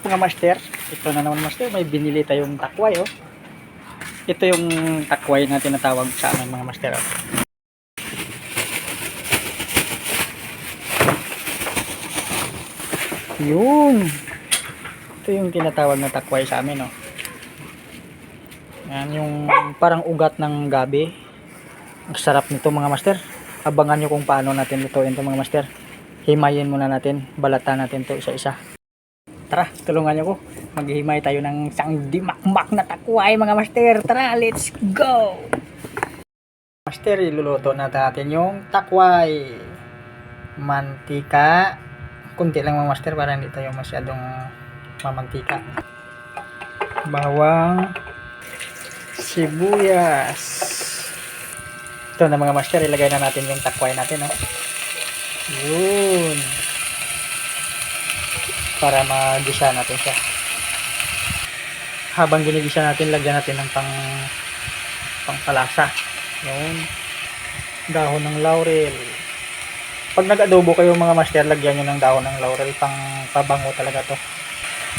Mga master, ito na naman master, may binili tayong takway oh. Ito yung takway na tinatawag sa amin mga master oh. Yun. Ito yung tinatawag na takway sa amin oh. Yan yung parang ugat ng gabi. Ang sarap nito mga master. Abangan nyo kung paano natin lutuin ito mga master. Himayin muna natin, balatan natin to isa-isa. Tara, tulungan nyo ko. Maghihimay tayo ng isang dimakmak na takway mga master. Tara, let's go! Master, iluluto natin yung takway. Mantika. Kunti lang mga master para hindi tayo masyadong mamantika. Bawang. Sibuyas. Ito na mga master, ilagay na natin yung takway natin. Oh. Yun. Para magisa natin siya. Habang ginigisa natin, lagyan natin ng pangpalasa. Yun. Dahon ng laurel. Pag nag-adobo kayo mga master, lagyan nyo ng dahon ng laurel. Pang pabango talaga to.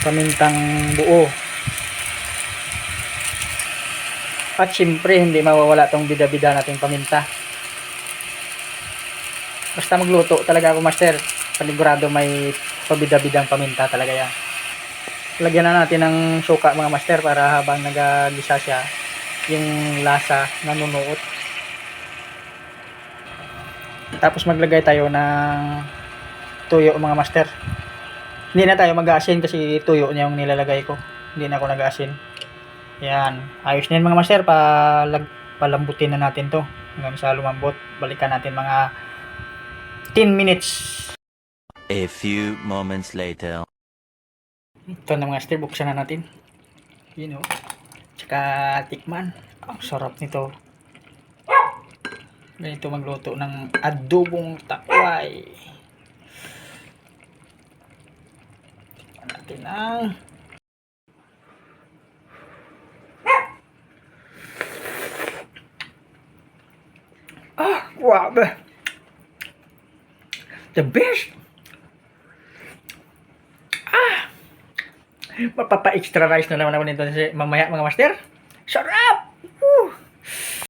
Pamintang buo. At syempre, hindi mawawala tong bida-bida nating paminta. Basta magluto talaga ako master, panigurado may pabida-bidang paminta talaga yan. Lagyan na natin ng suka mga master para habang nagagisa siya, yung lasa nanunuot. Tapos maglagay tayo ng tuyo mga master. Hindi na tayo mag-aasin kasi tuyo niya yung nilalagay ko. Hindi na ako nag-aasin. Yan, ayos na yun mga master. Palambutin na natin to hanggang sa lumambot. Balikan natin mga 10 minutes. A few moments later. Ito na mga master, buksan na natin. Yun o. Tsaka tikman. Ang sarap nito. Ganito magluto ng adobong takway. Tikman natin ang grabe. The best. Mapapa-extra rice na naman ito mamaya mga master. Sarap!